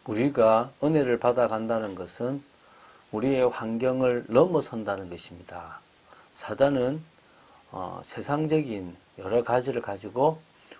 우리가 은혜를 받아간다는 것은 우리의 환경을 넘어선다는 것입니다. 사단은 세상적인 여러 가지를 가지고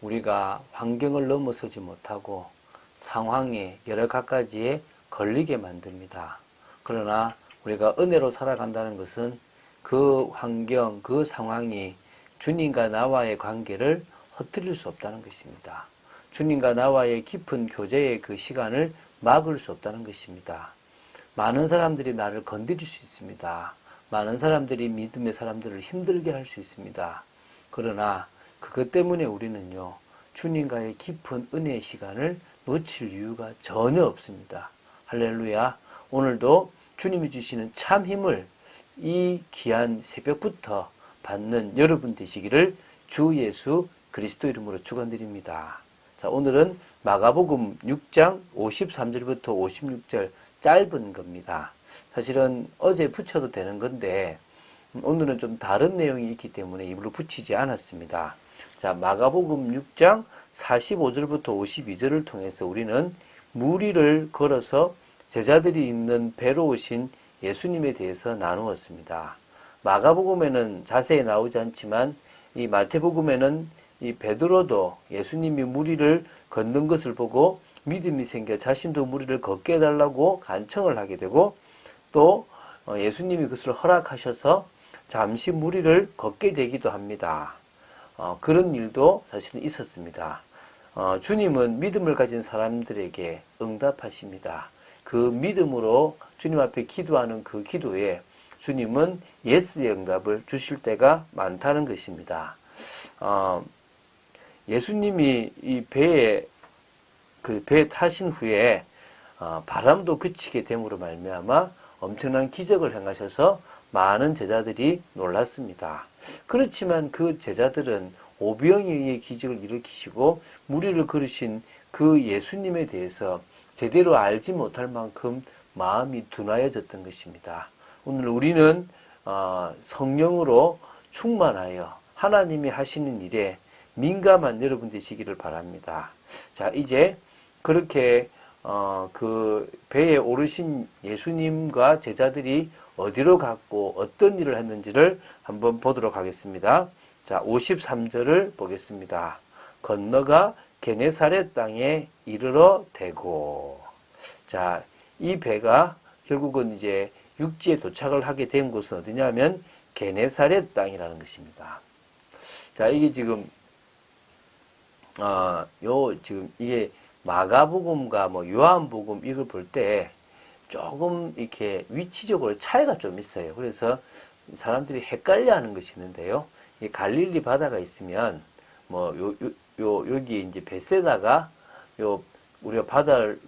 우리가 환경을 넘어서지 못하고 상황에 여러 가지에 걸리게 만듭니다. 그러나 우리가 은혜로 살아간다는 것은 그 환경, 그 상황이 주님과 나와의 관계를 흩트릴 수 없다는 것입니다. 주님과 나와의 깊은 교제의 그 시간을 막을 수 없다는 것입니다. 많은 사람들이 나를 건드릴 수 있습니다. 많은 사람들이 믿음의 사람들을 힘들게 할 수 있습니다. 그러나 그것 때문에 우리는요, 주님과의 깊은 은혜의 시간을 놓칠 이유가 전혀 없습니다. 할렐루야. 오늘도 주님이 주시는 참 힘을 이 귀한 새벽부터 받는 여러분 되시기를 주 예수 그리스도 이름으로 축원드립니다. 자, 오늘은 마가복음 6장 53절부터 56절 짧은 겁니다. 사실은 어제 붙여도 되는 건데 오늘은 좀 다른 내용이 있기 때문에 일부러 붙이지 않았습니다. 자, 마가복음 6장 45절부터 52절을 통해서 우리는 무리를 걸어서 제자들이 있는 배로 오신 예수님에 대해서 나누었습니다. 마가복음에는 자세히 나오지 않지만 이 마태복음에는 이 베드로도 예수님이 무리를 걷는 것을 보고 믿음이 생겨 자신도 무리를 걷게 해달라고 간청을 하게 되고 또 예수님이 그것을 허락하셔서 잠시 무리를 걷게 되기도 합니다. 그런 일도 사실은 있었습니다. 주님은 믿음을 가진 사람들에게 응답하십니다. 그 믿음으로 주님 앞에 기도하는 그 기도에 주님은 예스의 응답을 주실 때가 많다는 것입니다. 예수님이 이 배에 타신 후에 바람도 그치게 됨으로 말미암아 엄청난 기적을 행하셔서 많은 제자들이 놀랐습니다. 그렇지만 그 제자들은 오병이에 의해 기적을 일으키시고 무리를 걸으신 그 예수님에 대해서 제대로 알지 못할 만큼 마음이 둔하여졌던 것입니다. 오늘 우리는 성령으로 충만하여 하나님이 하시는 일에 민감한 여러분 되시기를 바랍니다. 자, 이제 그렇게 그 배에 오르신 예수님과 제자들이 어디로 갔고 어떤 일을 했는지를 한번 보도록 하겠습니다. 자, 53절을 보겠습니다. 건너가 게네사렛 땅에 이르러 대고. 자, 이 배가 결국은 이제 육지에 도착을 하게 된 곳은 어디냐면 게네사렛 땅이라는 것입니다. 자, 이게 지금 지금 이게 마가복음과 뭐 요한복음 이걸 볼 때 조금 이렇게 위치적으로 차이가 좀 있어요. 그래서 사람들이 헷갈려 하는 것이 있는데요. 이 갈릴리 바다가 있으면 뭐 여기 이제 베세다가 우리가 바다를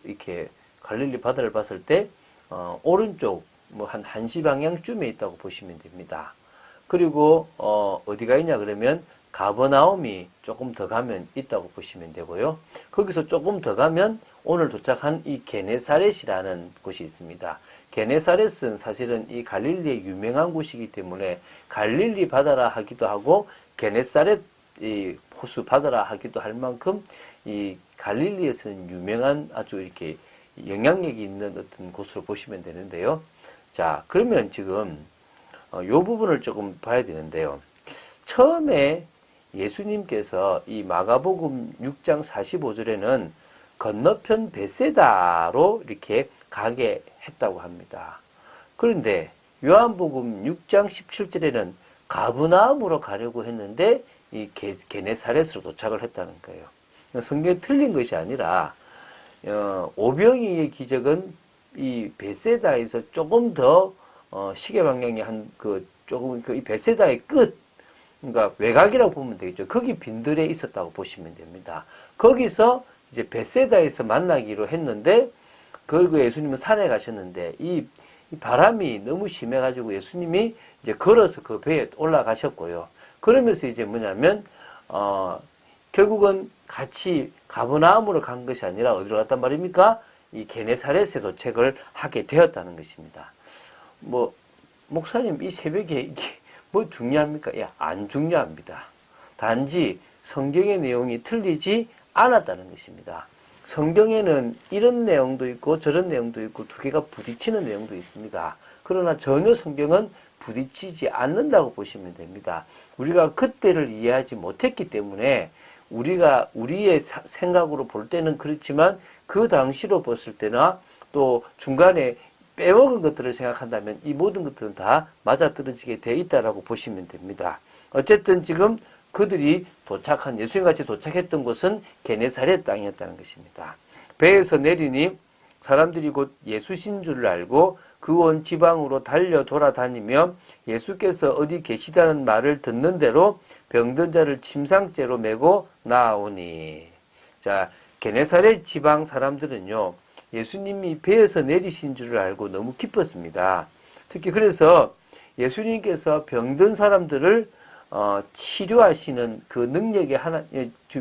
이렇게 갈릴리 바다를 봤을 때 오른쪽 뭐 한 1시 방향쯤에 있다고 보시면 됩니다. 그리고 어디가 있냐 그러면 가버나움이 조금 더 가면 있다고 보시면 되고요. 거기서 조금 더 가면 오늘 도착한 이 게네사렛이라는 곳이 있습니다. 게네사렛은 사실은 이 갈릴리의 유명한 곳이기 때문에 갈릴리 바다라 하기도 하고 게네사렛 이 호수 바다라 하기도 할 만큼 이 갈릴리에서는 유명한 아주 이렇게 영향력이 있는 어떤 곳으로 보시면 되는데요. 자, 그러면 지금 요 부분을 조금 봐야 되는데요. 처음에 예수님께서 이 마가복음 6장 45절에는 건너편 베세다로 이렇게 가게 했다고 합니다. 그런데 요한복음 6장 17절에는 가브나움으로 가려고 했는데 이 게네사렛으로 도착을 했다는 거예요. 성경이 틀린 것이 아니라 오병이의 기적은 이 베세다에서 조금 더 시계 방향이 조금 이 베세다의 끝, 그러니까 외곽이라고 보면 되겠죠. 거기 빈들에 있었다고 보시면 됩니다. 거기서 이제 베세다에서 만나기로 했는데, 그리고 예수님은 산에 가셨는데, 이 바람이 너무 심해가지고 예수님이 이제 걸어서 그 배에 올라가셨고요. 그러면서 이제 뭐냐면, 결국은 같이 가버나움으로 간 것이 아니라 어디로 갔단 말입니까? 이 게네사렛에 도착을 하게 되었다는 것입니다. 목사님, 이 새벽에 이게 뭐 중요합니까? 야, 안 중요합니다. 단지 성경의 내용이 틀리지 않았다는 것입니다. 성경에는 이런 내용도 있고 저런 내용도 있고 두 개가 부딪히는 내용도 있습니다. 그러나 전혀 성경은 부딪히지 않는다고 보시면 됩니다. 우리가 그때를 이해하지 못했기 때문에 우리가 우리의 생각으로 볼 때는 그렇지만 그 당시로 봤을 때나 또 중간에 빼먹은 것들을 생각한다면 이 모든 것들은 다 맞아떨어지게 돼 있다라고 보시면 됩니다. 어쨌든 지금 그들이 도착한 예수님같이 도착했던 곳은 게네사렛 땅이었다는 것입니다. 배에서 내리니 사람들이 곧 예수신 줄을 알고 그 온 지방으로 달려 돌아다니며 예수께서 어디 계시다는 말을 듣는 대로 병든 자를 침상째로 메고 나아오니. 자, 게네사렛 지방 사람들은요, 예수님이 배에서 내리신 줄을 알고 너무 기뻤습니다. 특히 그래서 예수님께서 병든 사람들을 치료하시는 그 능력의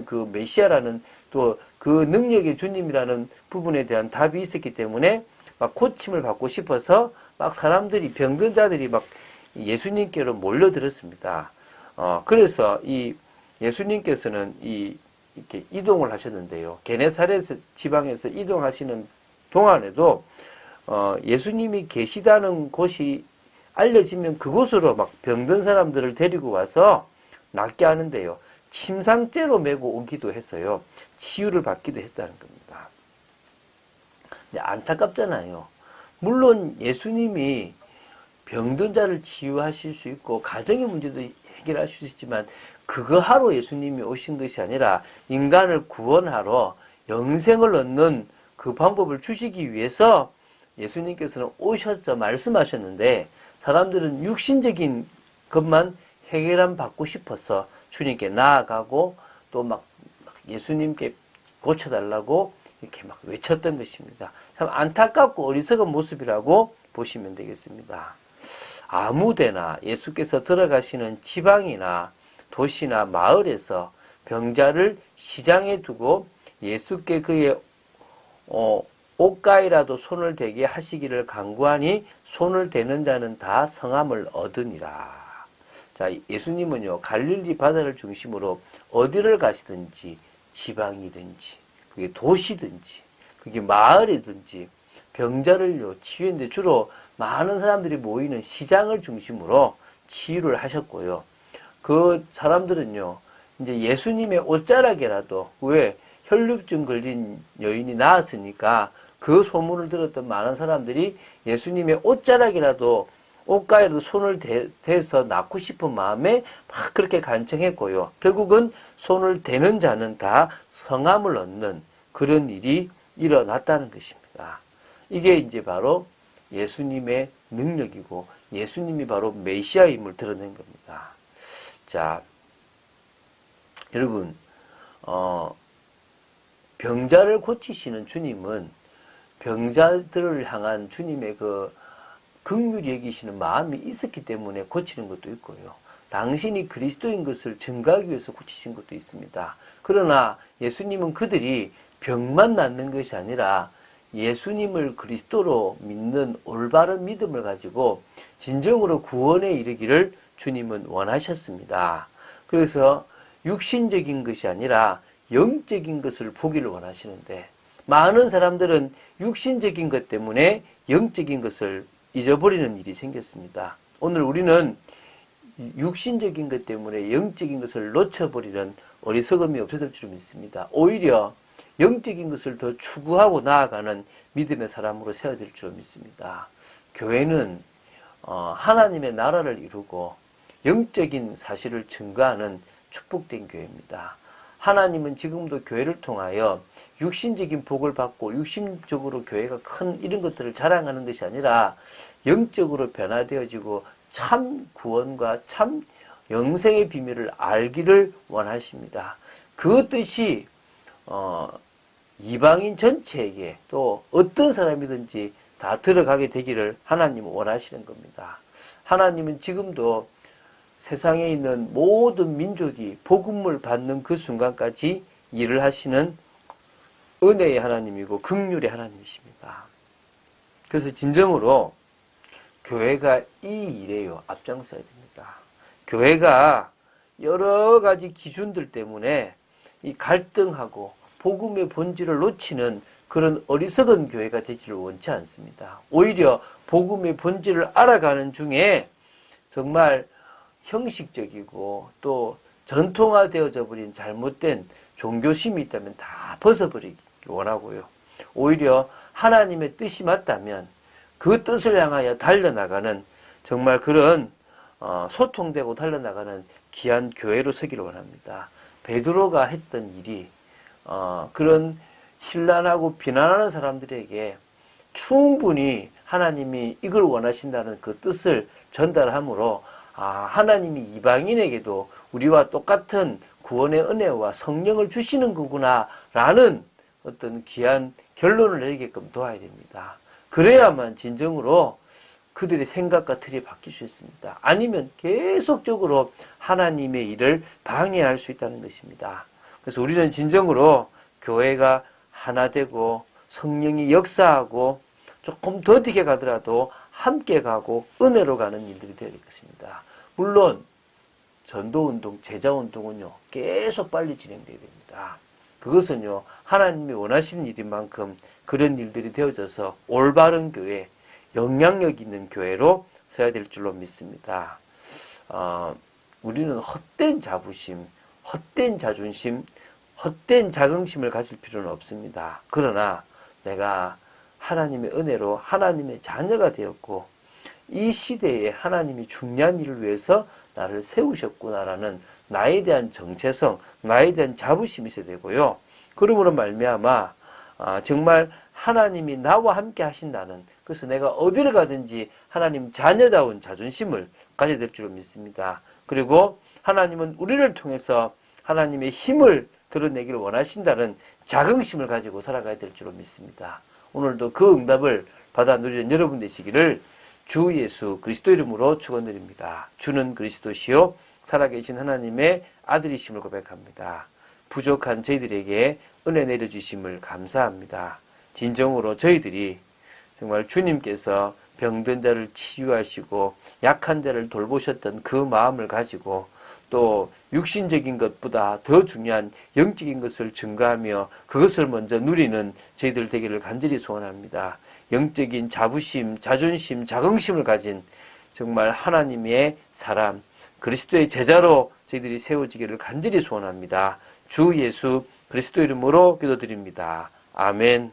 그 메시아라는 또 그 능력의 주님이라는 부분에 대한 답이 있었기 때문에 막 고침을 받고 싶어서 막 사람들이 병든 자들이 막 예수님께로 몰려들었습니다. 그래서 이 예수님께서는 이렇게 이동을 하셨는데요. 게네사렛 지방에서 이동하시는 동안에도 예수님이 계시다는 곳이 알려지면 그곳으로 막 병든 사람들을 데리고 와서 낫게 하는데요. 침상째로 메고 오기도 했어요. 치유를 받기도 했다는 겁니다. 근데 안타깝잖아요. 물론 예수님이 병든 자를 치유하실 수 있고 가정의 문제도 해결할 수 있지만 그거 하러 예수님이 오신 것이 아니라 인간을 구원하러 영생을 얻는 그 방법을 주시기 위해서 예수님께서는 오셔서 말씀하셨는데 사람들은 육신적인 것만 해결함 받고 싶어서 주님께 나아가고 또 막 예수님께 고쳐달라고 이렇게 막 외쳤던 것입니다. 참 안타깝고 어리석은 모습이라고 보시면 되겠습니다. 아무데나 예수께서 들어가시는 지방이나 도시나 마을에서 병자를 시장에 두고 예수께 그의 옷가이라도 손을 대게 하시기를 간구하니 손을 대는 자는 다 성함을 얻으니라. 자, 예수님은요, 갈릴리 바다를 중심으로 어디를 가시든지, 지방이든지, 그게 도시든지, 그게 마을이든지, 병자를요, 치유했는데 주로 많은 사람들이 모이는 시장을 중심으로 치유를 하셨고요. 그 사람들은요, 이제 예수님의 옷자락이라도, 왜 혈류증 걸린 여인이 나았으니까 그 소문을 들었던 많은 사람들이 예수님의 옷자락이라도 옷가에라도 손을 대서 낫고 싶은 마음에 막 그렇게 간청했고요. 결국은 손을 대는 자는 다 성함을 얻는 그런 일이 일어났다는 것입니다. 이게 이제 바로 예수님의 능력이고 예수님이 바로 메시아임을 드러낸 겁니다. 자, 여러분, 병자를 고치시는 주님은 병자들을 향한 주님의 그 긍휼히 여기시는 마음이 있었기 때문에 고치는 것도 있고요. 당신이 그리스도인 것을 증거하기 위해서 고치신 것도 있습니다. 그러나 예수님은 그들이 병만 낫는 것이 아니라 예수님을 그리스도로 믿는 올바른 믿음을 가지고 진정으로 구원에 이르기를 주님은 원하셨습니다. 그래서 육신적인 것이 아니라 영적인 것을 보기를 원하시는데 많은 사람들은 육신적인 것 때문에 영적인 것을 잊어버리는 일이 생겼습니다. 오늘 우리는 육신적인 것 때문에 영적인 것을 놓쳐버리는 어리석음이 없어질 줄 믿습니다. 오히려 영적인 것을 더 추구하고 나아가는 믿음의 사람으로 세워질 줄 믿습니다. 교회는 하나님의 나라를 이루고 영적인 사실을 증거하는 축복된 교회입니다. 하나님은 지금도 교회를 통하여 육신적인 복을 받고 육신적으로 교회가 큰 이런 것들을 자랑하는 것이 아니라 영적으로 변화되어지고 참 구원과 참 영생의 비밀을 알기를 원하십니다. 그 뜻이 이방인 전체에게 또 어떤 사람이든지 다 들어가게 되기를 하나님은 원하시는 겁니다. 하나님은 지금도 세상에 있는 모든 민족이 복음을 받는 그 순간까지 일을 하시는 은혜의 하나님이고 긍휼의 하나님이십니다. 그래서 진정으로 교회가 이 일에요 앞장서야 됩니다. 교회가 여러 가지 기준들 때문에 이 갈등하고 복음의 본질을 놓치는 그런 어리석은 교회가 되지를 원치 않습니다. 오히려 복음의 본질을 알아가는 중에 정말 형식적이고 또 전통화되어져 버린 잘못된 종교심이 있다면 다 벗어버리기 원하고요. 오히려 하나님의 뜻이 맞다면 그 뜻을 향하여 달려나가는 정말 그런 소통되고 달려나가는 귀한 교회로 서기를 원합니다. 베드로가 했던 일이 그런 신란하고 비난하는 사람들에게 충분히 하나님이 이걸 원하신다는 그 뜻을 전달함으로 하나님이 이방인에게도 우리와 똑같은 구원의 은혜와 성령을 주시는 거구나 라는 어떤 귀한 결론을 내리게끔 도와야 됩니다. 그래야만 진정으로 그들의 생각과 틀이 바뀔 수 있습니다. 아니면 계속적으로 하나님의 일을 방해할 수 있다는 것입니다. 그래서 우리는 진정으로 교회가 하나 되고 성령이 역사하고 조금 더디게 가더라도 함께 가고 은혜로 가는 일들이 되어야 되겠습니다. 물론 전도운동, 제자운동은요 계속 빨리 진행되어야 됩니다. 그것은요 하나님이 원하시는 일인 만큼 그런 일들이 되어져서 올바른 교회, 영향력 있는 교회로 서야 될 줄로 믿습니다. 우리는 헛된 자부심, 헛된 자존심, 헛된 자긍심을 가질 필요는 없습니다. 그러나 내가 하나님의 은혜로 하나님의 자녀가 되었고 이 시대에 하나님이 중요한 일을 위해서 나를 세우셨구나라는 나에 대한 정체성, 나에 대한 자부심이 있어야 되고요. 그러므로 말미암아 정말 하나님이 나와 함께 하신다는, 그래서 내가 어디를 가든지 하나님 자녀다운 자존심을 가져야 될 줄로 믿습니다. 그리고 하나님은 우리를 통해서 하나님의 힘을 드러내기를 원하신다는 자긍심을 가지고 살아가야 될 줄로 믿습니다. 오늘도 그 응답을 받아 누리는 여러분 되시기를 주 예수 그리스도 이름으로 축원드립니다. 주는 그리스도시요 살아계신 하나님의 아들이심을 고백합니다. 부족한 저희들에게 은혜 내려주심을 감사합니다. 진정으로 저희들이 정말 주님께서 병든 자를 치유하시고 약한 자를 돌보셨던 그 마음을 가지고 또 육신적인 것보다 더 중요한 영적인 것을 증가하며 그것을 먼저 누리는 저희들 되기를 간절히 소원합니다. 영적인 자부심, 자존심, 자긍심을 가진 정말 하나님의 사람, 그리스도의 제자로 저희들이 세워지기를 간절히 소원합니다. 주 예수 그리스도 이름으로 기도드립니다. 아멘.